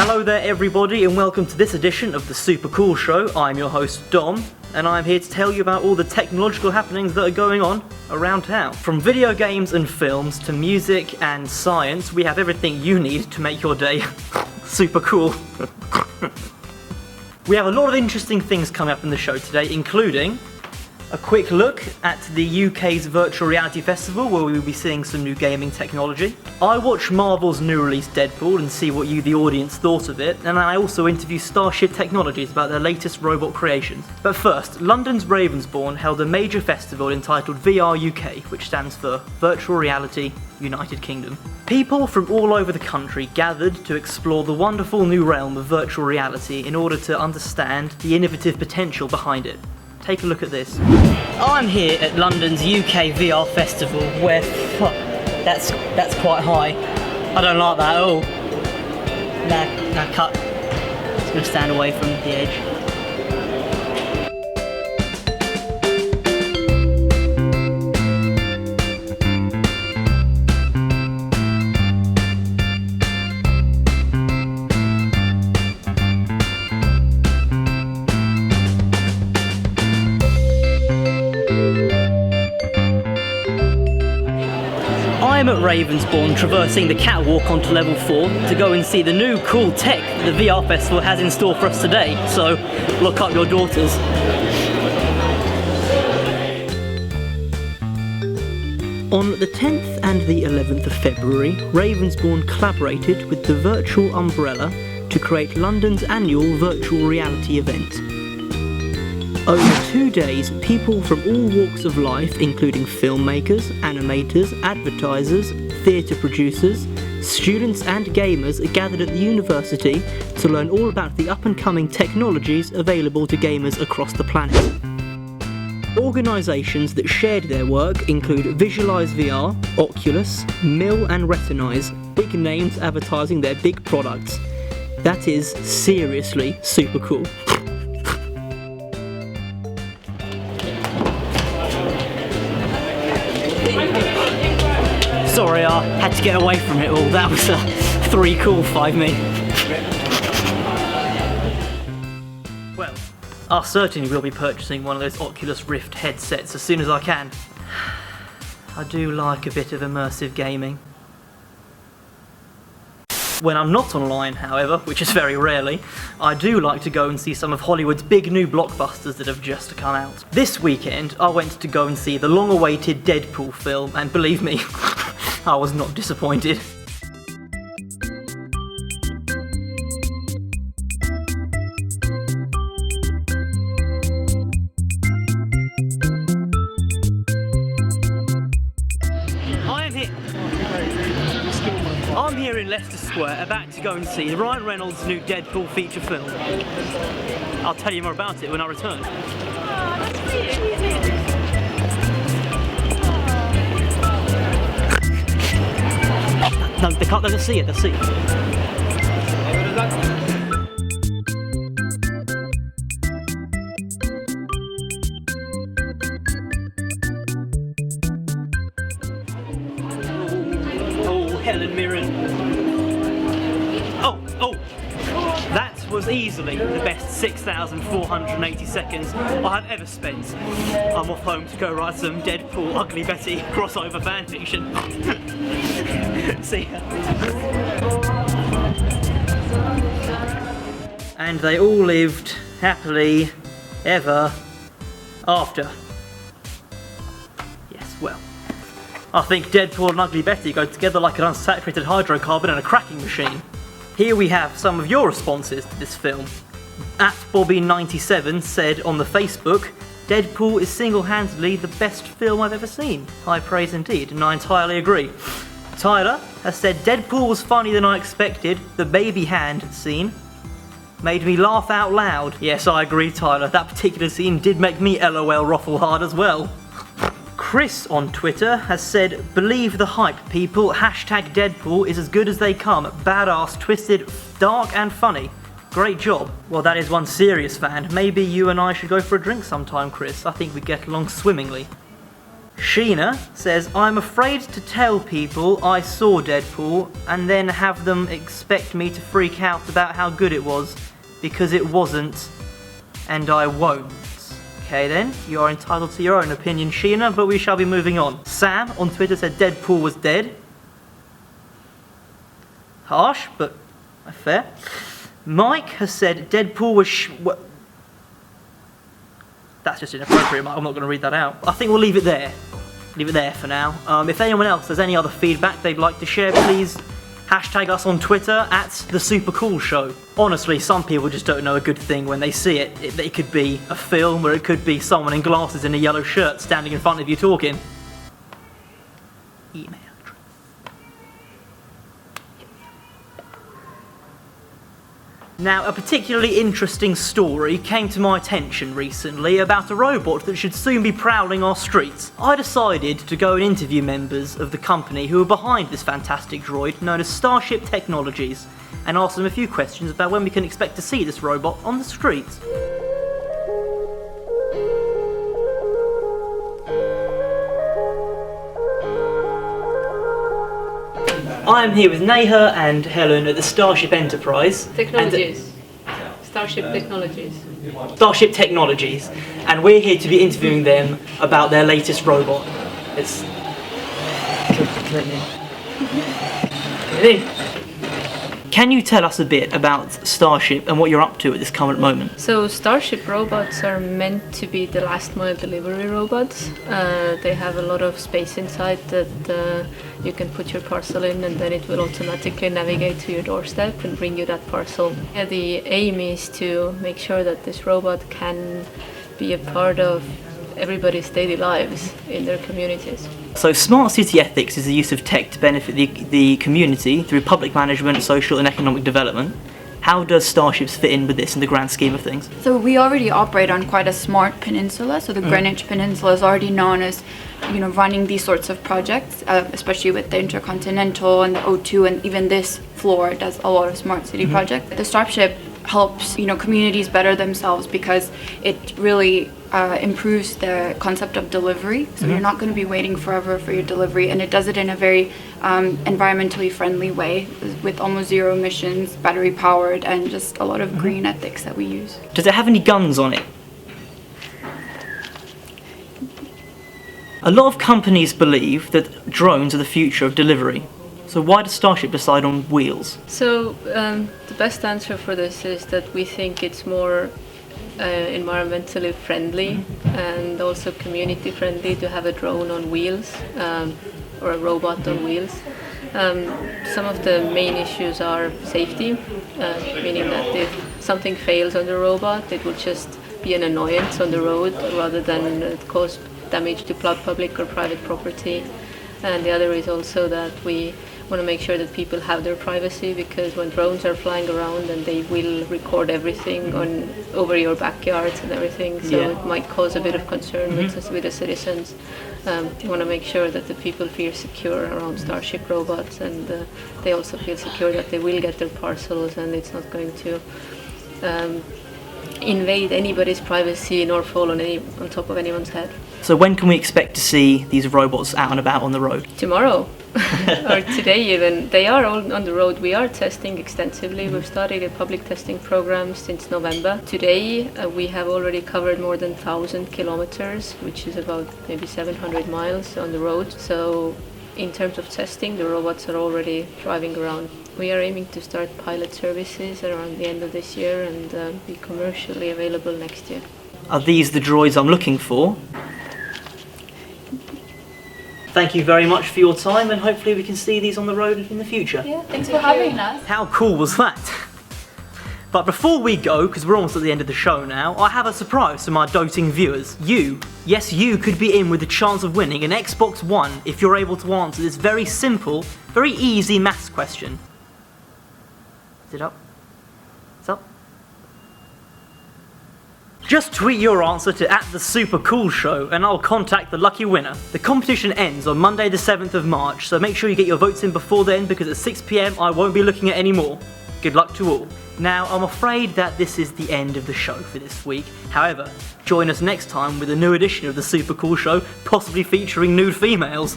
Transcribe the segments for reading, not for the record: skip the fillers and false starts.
Hello there everybody and welcome to this edition of the Super Cool Show. I'm your host Dom and I'm here to tell you about all the technological happenings that are going on around town. From video games and films to music and science, we have everything you need to make your day super cool. We have a lot of interesting things coming up in the show today, including a quick look at the UK's Virtual Reality Festival, where we will be seeing some new gaming technology. I watch Marvel's new release Deadpool and see what you, the audience, thought of it, and I also interview Starship Technologies about their latest robot creations. But first, London's Ravensbourne held a major festival entitled VR UK, which stands for Virtual Reality United Kingdom. People from all over the country gathered to explore the wonderful new realm of virtual reality in order to understand the innovative potential behind it. Take a look at this. I'm here at London's UK VR Festival, where that's quite high. I don't like that at all. Nah, cut. Just gonna stand away from the edge. I'm at Ravensbourne, traversing the catwalk onto level 4 to go and see the new cool tech that the VR Festival has in store for us today, so look up your daughters. On the 10th and the 11th of February, Ravensbourne collaborated with the Virtual Umbrella to create London's annual virtual reality event. Over 2 days, people from all walks of life, including filmmakers, animators, advertisers, theatre producers, students and gamers, gathered at the university to learn all about the up-and-coming technologies available to gamers across the planet. Organisations that shared their work include Visualize VR, Oculus, Mill and Retinize, big names advertising their big products. That is seriously super cool. Sorry, I had to get away from it all. That was 3 cool 5 me. Well, I certainly will be purchasing one of those Oculus Rift headsets as soon as I can. I do like a bit of immersive gaming. When I'm not online, however, which is very rarely, I do like to go and see some of Hollywood's big new blockbusters that have just come out. This weekend, I went to go and see the long-awaited Deadpool film, and believe me, I was not disappointed. I'm here in Leicester Square, about to go and see Ryan Reynolds' new Deadpool feature film. I'll tell you more about it when I return. No, they can't, they'll see it, they'll see it. Helen Mirren. Oh! That was easily the best 6,480 seconds I have ever spent. I'm off home to go write some Deadpool Ugly Betty crossover fanfiction. See ya. And they all lived happily ever after. Yes, well. I think Deadpool and Ugly Betty go together like an unsaturated hydrocarbon and a cracking machine. Here we have some of your responses to this film. @Bobby97 said on the Facebook, Deadpool is single-handedly the best film I've ever seen. High praise indeed, and I entirely agree. Tyler has said Deadpool was funnier than I expected. The baby hand scene made me laugh out loud. Yes, I agree, Tyler. That particular scene did make me LOL ruffle hard as well. Chris on Twitter has said, believe the hype, people. Hashtag Deadpool is as good as they come. Badass, twisted, dark and funny. Great job. Well, that is one serious fan. Maybe you and I should go for a drink sometime, Chris. I think we get along swimmingly. Sheena says, I'm afraid to tell people I saw Deadpool and then have them expect me to freak out about how good it was, because it wasn't, and I won't. Okay then, you are entitled to your own opinion, Sheena, but we shall be moving on. Sam on Twitter said Deadpool was dead. Harsh, but fair. Mike has said Deadpool was That's just inappropriate, Mike. I'm not going to read that out. I think we'll leave it there. Leave it there for now. If anyone else has any other feedback they'd like to share, please hashtag us on Twitter at @TheSuperCoolShow. Honestly, some people just don't know a good thing when they see it. It could be a film, or it could be someone in glasses in a yellow shirt standing in front of you talking. Email. Now, a particularly interesting story came to my attention recently about a robot that should soon be prowling our streets. I decided to go and interview members of the company who are behind this fantastic droid known as Starship Technologies, and ask them a few questions about when we can expect to see this robot on the streets. I am here with Neha and Helen at the Starship Enterprise. Technologies. Starship Technologies. Starship Technologies. And we're here to be interviewing them about their latest robot. It's... Can you tell us a bit about Starship and what you're up to at this current moment? So Starship robots are meant to be the last mile delivery robots. They have a lot of space inside that you can put your parcel in, and then it will automatically navigate to your doorstep and bring you that parcel. Yeah, the aim is to make sure that this robot can be a part of everybody's daily lives in their communities. So smart city ethics is the use of tech to benefit the community through public management, social and economic development. How does Starships fit in with this in the grand scheme of things? So we already operate on quite a smart peninsula. So the Greenwich Peninsula is already known as, running these sorts of projects, especially with the Intercontinental and the O2, and even this floor does a lot of smart city projects. The Starship helps communities better themselves because it really improves the concept of delivery. So you're not going to be waiting forever for your delivery, and it does it in a very environmentally friendly way with almost zero emissions, battery powered, and just a lot of green ethics that we use. Does it have any guns on it? A lot of companies believe that drones are the future of delivery. So why does Starship decide on wheels? So the best answer for this is that we think it's more environmentally friendly and also community friendly to have a drone on wheels or a robot on wheels. Some of the main issues are safety, meaning that if something fails on the robot, it will just be an annoyance on the road rather than cause damage to public or private property. And the other is also that we want to make sure that people have their privacy, because when drones are flying around and they will record everything over your backyards and everything, so it might cause a bit of concern with the citizens. We want to make sure that the people feel secure around Starship robots, and they also feel secure that they will get their parcels and it's not going to invade anybody's privacy nor fall on top of anyone's head. So when can we expect to see these robots out and about on the road? Tomorrow or today even. They are all on the road. We are testing extensively. We've started a public testing program since November. Today we have already covered more than 1,000 kilometers, which is about maybe 700 miles on the road. So in terms of testing, the robots are already driving around. We are aiming to start pilot services around the end of this year and be commercially available next year. Are these the droids I'm looking for? Thank you very much for your time, and hopefully we can see these on the road in the future. Yeah, thanks for having us. How cool was that? But before we go, because we're almost at the end of the show now, I have a surprise for my doting viewers. You, yes you, could be in with the chance of winning an Xbox One if you're able to answer this very simple, very easy maths question. Is it up? It's up. Just tweet your answer to @TheSuperCoolShow and I'll contact the lucky winner. The competition ends on Monday the 7th of March, so make sure you get your votes in before then, because at 6 PM I won't be looking at any more. Good luck to all. Now, I'm afraid that this is the end of the show for this week. However, join us next time with a new edition of the Super Cool Show, possibly featuring nude females.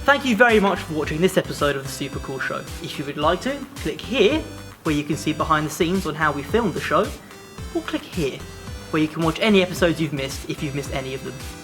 Thank you very much for watching this episode of the Super Cool Show. If you would like to, click here, where you can see behind the scenes on how we filmed the show, or click here, where you can watch any episodes you've missed if you've missed any of them.